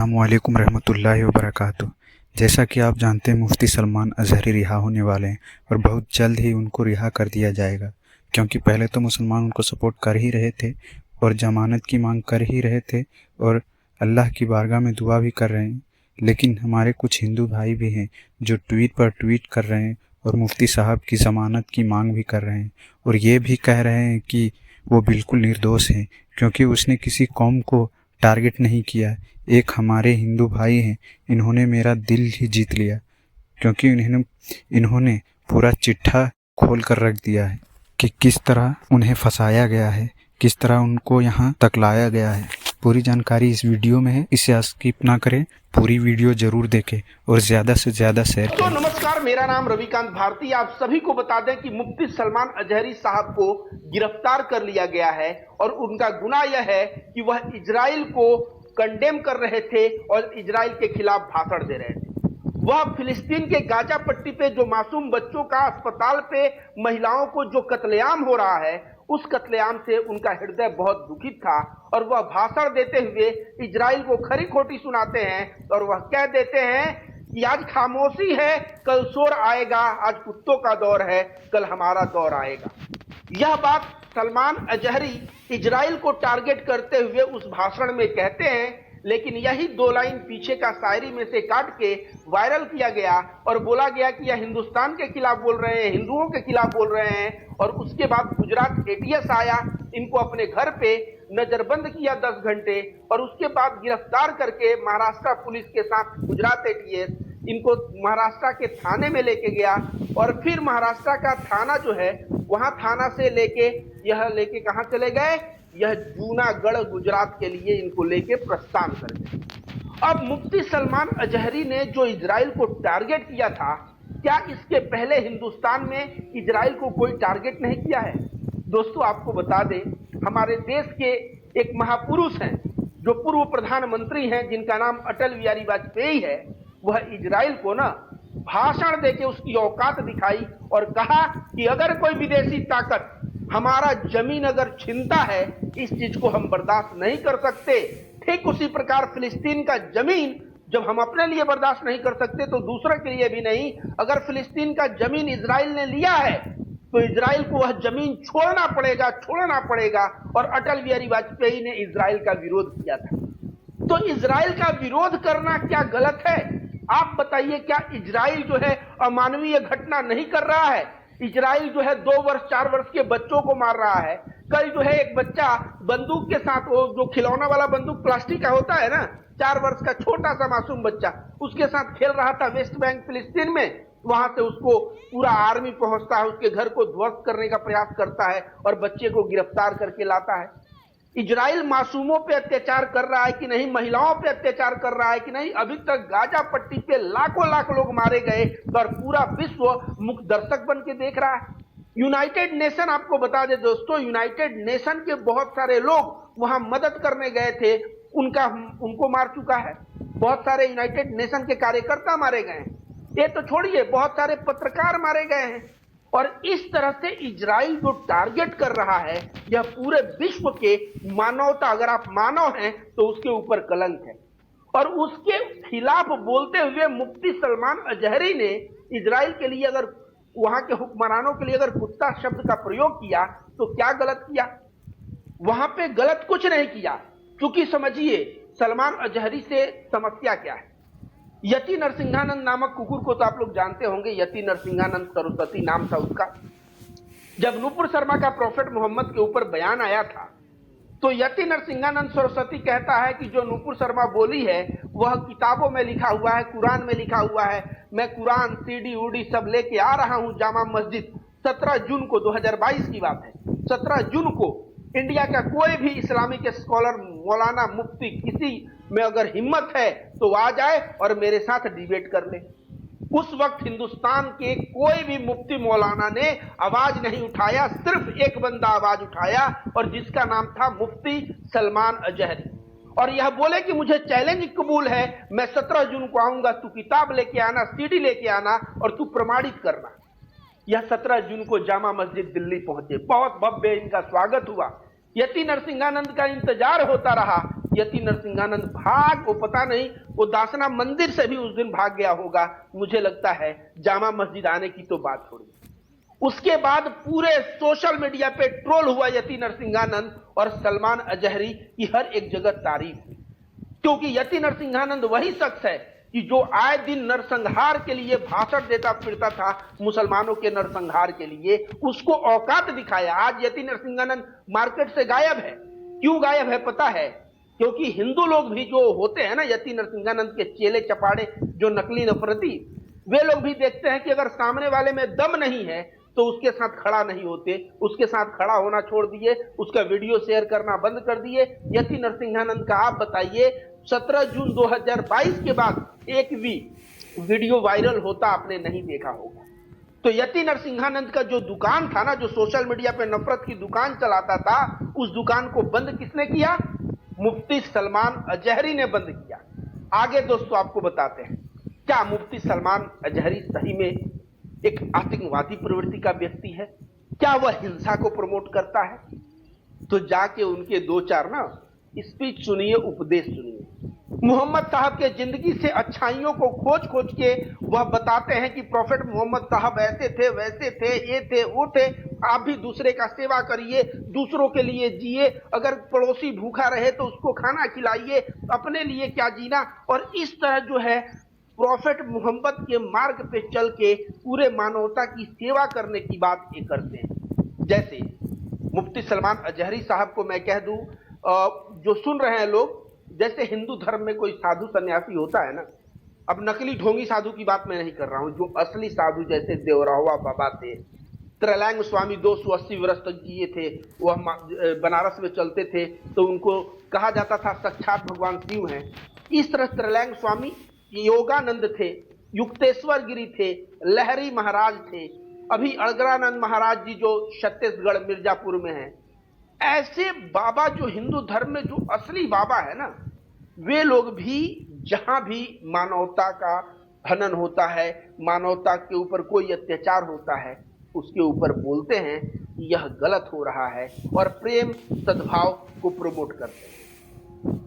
अस्सलामुअलैकुम रहमतुल्लाहि व बरकातुहू। जैसा कि आप जानते हैं, मुफ्ती सलमान अज़हरी रिहा होने वाले हैं और बहुत जल्द ही उनको रिहा कर दिया जाएगा, क्योंकि पहले तो मुसलमान उनको सपोर्ट कर ही रहे थे और ज़मानत की मांग कर ही रहे थे और अल्लाह की बारगाह में दुआ भी कर रहे हैं। लेकिन हमारे कुछ हिंदू भाई भी हैं जो ट्वीट पर ट्वीट कर रहे हैं और मुफ्ती साहब की ज़मानत की मांग भी कर रहे हैं और ये भी कह रहे हैं कि वो बिल्कुल निर्दोष हैं, क्योंकि उसने किसी कौम को टारगेट नहीं किया। एक हमारे हिंदू भाई हैं, इन्होंने मेरा दिल ही जीत लिया, क्योंकि इन्होंने पूरा चिट्ठा खोल कर रख दिया है कि किस तरह उन्हें फंसाया गया है, किस तरह उनको यहाँ तक लाया गया है। पूरी जानकारी इस वीडियो में है, इसे स्किप ना करें, पूरी वीडियो जरूर देखें और ज़्यादा से ज़्यादा शेयर तो करें। नमस्कार, मेरा नाम रविकांत भारती। आप सभी को बता दें कि मुफ्ती सलमान अजहरी साहब को गिरफ्तार कर लिया गया है और उनका गुनाह यह है कि वह इजराइल को कंडेम कर रहे थे और इजराइल के खिलाफ भाषण दे रहे थे। वह फिलिस्तीन के गाजा पट्टी पे जो मासूम बच्चों का अस्पताल पे महिलाओं को जो कत्लेआम हो रहा है, उस कत्लेआम से उनका हृदय बहुत दुखित था और वह भाषण देते हुए इजराइल को खरी खोटी सुनाते हैं और वह कह देते हैं कि आज खामोशी है, कल शोर आएगा, आज कुत्तों का दौर है, कल हमारा दौर आएगा। यह बात सलमान अजहरी इजराइल को टारगेट करते हुए उस भाषण में कहते हैं, लेकिन यही दो लाइन पीछे का शायरी में से काट के वायरल किया गया और बोला गया कि यह हिंदुस्तान के खिलाफ बोल रहे हैं, हिंदुओं के खिलाफ बोल रहे हैं। और उसके बाद गुजरात एटीएस आया, इनको अपने घर पे नजरबंद किया 10 घंटे और उसके बाद गिरफ्तार करके महाराष्ट्र पुलिस के साथ गुजरात एटीएस इनको महाराष्ट्र के थाने में लेके गया और फिर महाराष्ट्र का थाना जो है, वहां थाना से लेके कहां चले गए, यह जूनागढ़ गुजरात के लिए इनको लेके प्रस्थान कर गए। अब मुफ्ती सलमान अजहरी ने जो इजराइल को टारगेट किया था, क्या इसके पहले हिंदुस्तान में इजराइल को कोई टारगेट नहीं किया है? दोस्तों, आपको बता दें, हमारे देश के एक महापुरुष हैं जो पूर्व प्रधानमंत्री हैं, जिनका नाम अटल बिहारी वाजपेयी है। वह इजराइल को ना भाषण देके उसकी औकात दिखाई और कहा कि अगर कोई विदेशी ताकत हमारा जमीन अगर छीनता है, इस चीज को हम बर्दाश्त नहीं कर सकते। ठीक उसी प्रकार फिलिस्तीन का जमीन जब हम अपने लिए बर्दाश्त नहीं कर सकते तो दूसरे के लिए भी नहीं। अगर फिलिस्तीन का जमीन इजराइल ने लिया है तो इजराइल को वह जमीन छोड़ना पड़ेगा। और अटल बिहारी वाजपेयी ने इजराइल का विरोध किया था। तो इजराइल का विरोध करना क्या गलत है? आप बताइए, क्या इजराइल जो है अमानवीय घटना नहीं कर रहा है? इजराइल जो है 2 वर्ष 4 वर्ष के बच्चों को मार रहा है। कल जो है एक बच्चा बंदूक के साथ, वो जो खिलौना वाला बंदूक प्लास्टिक का होता है ना, 4 वर्ष का छोटा सा मासूम बच्चा उसके साथ खेल रहा था वेस्ट बैंक फिलिस्तीन में। वहां से उसको पूरा आर्मी पहुंचता है, उसके घर को ध्वस्त करने का प्रयास करता है और बच्चे को गिरफ्तार करके लाता है। इजराइल मासूमों पे अत्याचार कर रहा है कि नहीं, महिलाओं पे अत्याचार कर रहा है कि नहीं? अभी तक गाजा पट्टी पे लाखों लाख लोग मारे गए और पूरा विश्व मुख्य दर्शक बन के देख रहा है। यूनाइटेड नेशन, आपको बता दे दोस्तों, यूनाइटेड नेशन के बहुत सारे लोग वहां मदद करने गए थे, उनको मार चुका है। बहुत सारे यूनाइटेड नेशन के कार्यकर्ता मारे गए हैं। ये तो छोड़िए, बहुत सारे पत्रकार मारे गए हैं। और इस तरह से इजराइल जो टारगेट कर रहा है, यह पूरे विश्व के मानवता, अगर आप मानव हैं तो उसके ऊपर कलंक है। और उसके खिलाफ बोलते हुए मुफ्ती सलमान अजहरी ने इजराइल के लिए, अगर वहां के हुक्मरानों के लिए अगर कुत्ता शब्द का प्रयोग किया तो क्या गलत किया? वहां पे गलत कुछ नहीं किया, क्योंकि समझिए सलमान अजहरी से समस्या क्या है। यति नरसिंहानंद नामक कुकुर को तो आप लोग जानते होंगे, यति नरसिंहानंद सरस्वती नाम था उसका। जब नूपुर शर्मा का प्रॉफेट मोहम्मद के ऊपर बयान आया था, तो यति नरसिंहानंद सरस्वती कहता है कि जो नूपुर शर्मा बोली है वह किताबों में लिखा हुआ है, कुरान में लिखा हुआ है। मैं कुरान सीडी उडी सब लेके आ रहा हूं जामा मस्जिद। 17 जून को 2022 की बात है, 17 जून को इंडिया का कोई भी इस्लामिक स्कॉलर, मौलाना, मुफ्ती, किसी में अगर हिम्मत है तो आ जाए और मेरे साथ डिबेट कर ले। उस वक्त हिंदुस्तान के कोई भी मुफ्ती मौलाना ने आवाज नहीं उठाया, सिर्फ एक बंदा आवाज उठाया और जिसका नाम था मुफ्ती सलमान अजहरी। और यह बोले कि मुझे चैलेंज कबूल है, मैं 17 जून को आऊंगा, तू किताब लेके आना, सीडी लेके आना और तू प्रमाणित करना। यह 17 जून को जामा मस्जिद दिल्ली पहुंचे, बहुत भव्य इनका स्वागत हुआ। यति नरसिंहानंद का इंतजार होता रहा यति नरसिंहानंद वो पता नहीं, वो दासना मंदिर से भी उस दिन भाग गया होगा, मुझे लगता है जामा मस्जिद आने की तो बात छोड़ी। उसके बाद पूरे सोशल मीडिया पे ट्रोल हुआ यति नरसिंहानंद और सलमान अजहरी की हर एक जगह तारीफ हुई, क्योंकि यति नरसिंहानंद वही शख्स है कि जो आए दिन नरसंहार के लिए भाषण देता फिरता था, मुसलमानों के नरसंहार के लिए, उसको औकात दिखाया। आज यति नरसिंहानंद मार्केट से गायब है। क्यों गायब है पता है? क्योंकि हिंदू लोग भी जो होते हैं ना, यति नरसिंहानंद के चेले चपाड़े, जो नकली नफरती, वे लोग भी देखते हैं कि अगर सामने वाले में दम नहीं है तो उसके साथ खड़ा नहीं होते, उसके साथ खड़ा होना छोड़ दिए, उसका वीडियो शेयर करना बंद कर दिए। यति नरसिंहानंद का आप बताइए, 17 जून 2022 के बाद एक भी वीडियो वायरल होता आपने नहीं देखा होगा। तो यति नरसिंहानंद का जो दुकान था ना, जो सोशल मीडिया पे नफरत की दुकान चलाता था, उस दुकान को बंद किसने किया? मुफ्ती सलमान अजहरी ने बंद किया। आगे दोस्तों आपको बताते हैं, क्या मुफ्ती सलमान अजहरी सही में एक आतंकवादी प्रवृत्ति का व्यक्ति है? क्या वह हिंसा को प्रमोट करता है? तो जाके उनके दो चार ना स्पीच सुनिए, उपदेश सुनिए। मोहम्मद साहब के जिंदगी से अच्छाइयों को खोज खोज के वह बताते हैं कि प्रॉफेट मोहम्मद साहब ऐसे थे, वैसे थे, ये थे, वो थे। आप भी दूसरे का सेवा करिए, दूसरों के लिए जिए, अगर पड़ोसी भूखा रहे तो उसको खाना खिलाइए, अपने लिए क्या जीना। और इस तरह जो है प्रॉफेट मोहम्मद के मार्ग पे चल के पूरे मानवता की सेवा करने की बात ये करते हैं। जैसे मुफ्ती सलमान अजहरी साहब को मैं कह दूं, जो सुन रहे हैं लोग, जैसे हिंदू धर्म में कोई साधु सन्यासी होता है ना, अब नकली ढोंगी साधु की बात मैं नहीं कर रहा हूं, जो असली साधु जैसे देवरावा बाबा थे, त्रैलंग स्वामी 280 वर्ष तक जिए थे, वह बनारस में चलते थे तो उनको कहा जाता था साक्षात भगवान शिव हैं। इस तरह त्रैलंग स्वामी, योगानंद थे, युक्तेश्वर गिरी थे, लहरी महाराज थे, अभी अड़गरानंद महाराज जी जो छत्तीसगढ़ मिर्जापुर में हैं। ऐसे बाबा जो हिंदू धर्म में जो असली बाबा है ना, वे लोग भी जहां भी मानवता का हनन होता है, मानवता के ऊपर कोई अत्याचार होता है, उसके ऊपर बोलते हैं कि यह गलत हो रहा है और प्रेम सद्भाव को प्रमोट करते हैं।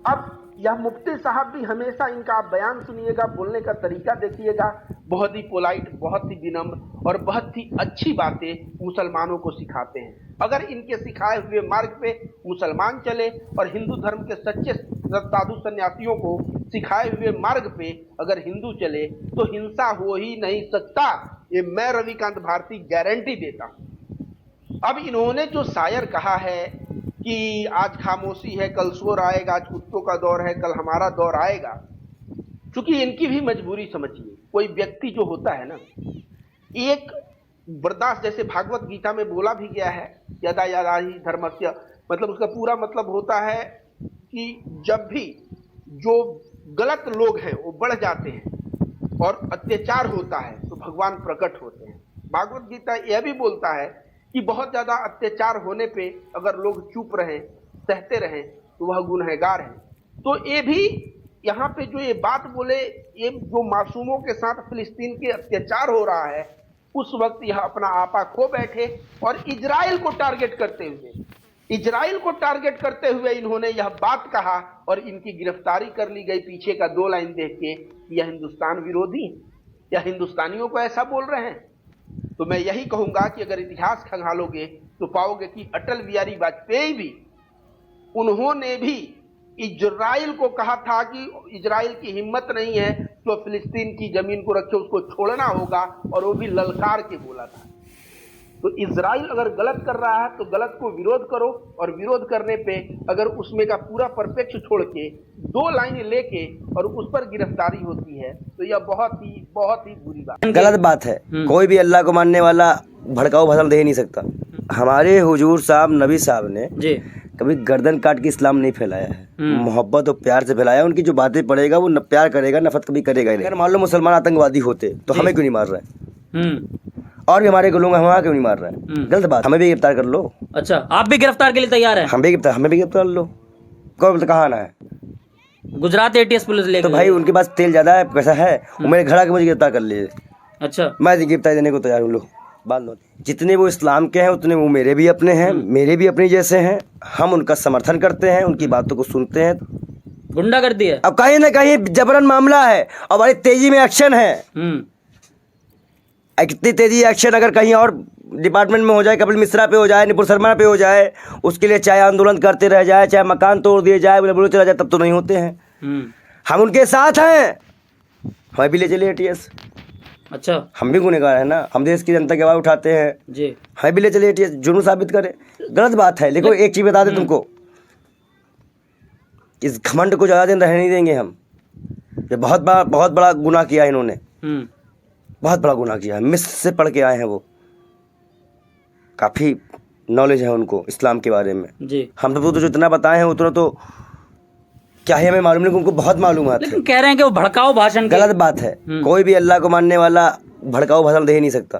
अब यह मुफ्ती साहब भी हमेशा इनका आप बयान सुनिएगा, बोलने का तरीका देखिएगा, बहुत ही पोलाइट, बहुत ही विनम्र और बहुत ही अच्छी बातें मुसलमानों को सिखाते हैं। अगर इनके सिखाए हुए मार्ग पे मुसलमान चले और हिंदू धर्म के सच्चे साधु सन्यासियों को सिखाए हुए मार्ग पे अगर हिंदू चले तो हिंसा हो ही नहीं सकता, ये मैं रविकांत भारती गारंटी देता हूं। अब इन्होंने जो शायर कहा है कि आज खामोशी है कल शोर आएगा, आज कुत्तों का दौर है कल हमारा दौर आएगा, क्योंकि इनकी भी मजबूरी समझिए। कोई व्यक्ति जो होता है ना, एक बर्दाश्त, जैसे भागवत गीता में बोला भी गया है, यदा यदा ही धर्मस्य, मतलब उसका पूरा मतलब होता है कि जब भी जो गलत लोग हैं वो बढ़ जाते हैं और अत्याचार होता है तो भगवान प्रकट होते हैं। भागवत गीता यह भी बोलता है कि बहुत ज्यादा अत्याचार होने पे अगर लोग चुप रहें, सहते रहें, तो वह गुनहगार है। तो ये भी यहाँ पे जो ये बात बोले, ये जो मासूमों के साथ फिलिस्तीन के अत्याचार हो रहा है, उस वक्त यह अपना आपा खो बैठे और इजराइल को टारगेट करते हुए इन्होंने यह बात कहा और इनकी गिरफ्तारी कर ली गई। पीछे का 2 लाइन देख के यह हिंदुस्तान विरोधी या हिंदुस्तानियों को ऐसा बोल रहे हैं। तो मैं यही कहूंगा कि अगर इतिहास खंगालोगे तो पाओगे कि अटल बिहारी वाजपेयी भी, उन्होंने भी इजराइल को कहा था कि इजराइल की हिम्मत नहीं है तो फिलिस्तीन की जमीन को रखे, उसको छोड़ना होगा, और वो भी ललकार के बोला था। तो इजराइल अगर गलत कर रहा है तो गलत को विरोध करो, और विरोध करने पे अगर उसमें का पूरा परिप्रेक्ष्य छोड़ के 2 लाइन लेके और उस पर गिरफ्तारी होती है तो यह बहुत ही बुरी बात, गलत बात है। कोई भी अल्लाह को मानने वाला भड़काऊ भाषण दे ही नहीं सकता। हमारे हुजूर साहब नबी साहब ने जी कभी गर्दन काट के इस्लाम नहीं फैलाया है, मोहब्बत और प्यार से फैलाया। उनकी जो बातें पढ़ेगा वो प्यार करेगा, नफरत कभी करेगा ही नहीं। अगर मान लो मुसलमान आतंकवादी होते तो हमें क्यों नहीं मार रहे हैं, और भी हमारे लोग हमारा क्यों नहीं मार रहे हैं? गलत बात, हमें भी गिरफ्तार कर लो। अच्छा, आप भी गिरफ्तार के लिए तैयार हैं? हमें भी गिरफ्तार कर लो। कौन कहाँ आना है? गुजरात एटीएस पुलिस लेकर। तो भाई उनके पास तेल ज्यादा है, पैसा है, वो मेरे घर आके मुझे गिरफ्तार कर लिए। अच्छा, मैं गिरफ्तार देने को तैयार हूँ। लो बात नहीं होती। जितने वो इस्लाम के हैं उतने वो मेरे भी अपने हैं, मेरे भी अपने जैसे हैं। हम उनका समर्थन करते हैं, उनकी बातों को सुनते हैं। गुंडागर्दी है। अब कहीं ना कहीं जबरन मामला है और बड़ी तेजी में एक्शन है। इतनी तेजी एक्शन अगर कहीं और डिपार्टमेंट में हो जाए, कपिल मिश्रा पे हो जाए, निपुण शर्मा पे हो जाए, उसके लिए चाहे आंदोलन करते रह जाए, चाहे मकान तोड़ दिए जाए, बोले चला जाए, तब तो नहीं होते हैं। हम उनके साथ हैं। हमें भी ले चलिए ATS। अच्छा, हम भी गुनहगार हैं ना, हम देश की जनता की आवाज़ उठाते हैं जी। हमें भी ले चलिए ATS। जुर्म साबित करें, गलत बात है। लेकिन एक चीज़ बता दें तुमको, इस घमंड को ज़्यादा दिन रहने नहीं देंगे हम। ये बहुत बड़ा गुनाह किया है इन्होंने, बहुत बड़ा गुनाह किया है। मिस्र से पढ़ के आए हैं वो, काफ़ी नॉलेज है उनको इस्लाम के बारे में जी। हम तो जो इतना बताए हैं उतना तो क्या है हमें मालूम नहीं, उनको बहुत मालूम है। लेकिन कह रहे हैं कि वो भड़काऊ भाषण के- गलत बात है। कोई भी अल्लाह को मानने वाला भड़काऊ भाषण दे ही नहीं सकता।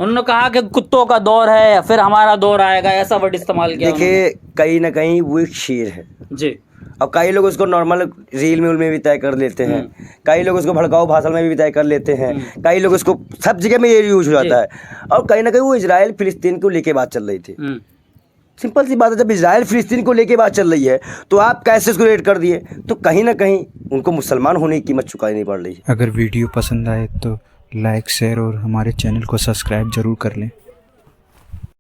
उन्होंने कहा कि कुत्तों का दौर है या फिर हमारा दौर आएगा, ऐसा वर्ड इस्तेमाल किया। देखिए कहीं ना कहीं वो एक शेर है जी। अब कई लोग उसको नॉर्मल रील में भी तय कर लेते हैं, कई लोग उसको भड़काऊ भाषण में भी तय कर लेते हैं, कई लोग उसको सब जगह में ये यूज हो जाता है। और कहीं ना कहीं वो इजराइल फिलिस्तीन को लेके बात चल रही थी। सिंपल सी बात है, जब इजराइल फिलिस्तीन को लेके बात चल रही है तो आप कैसे उसको रेट कर दिए? तो कहीं ना कहीं उनको मुसलमान होने की कीमत चुकानी पड़ रही है। अगर वीडियो पसंद आए तो लाइक, शेयर और हमारे चैनल को सब्सक्राइब ज़रूर कर लें।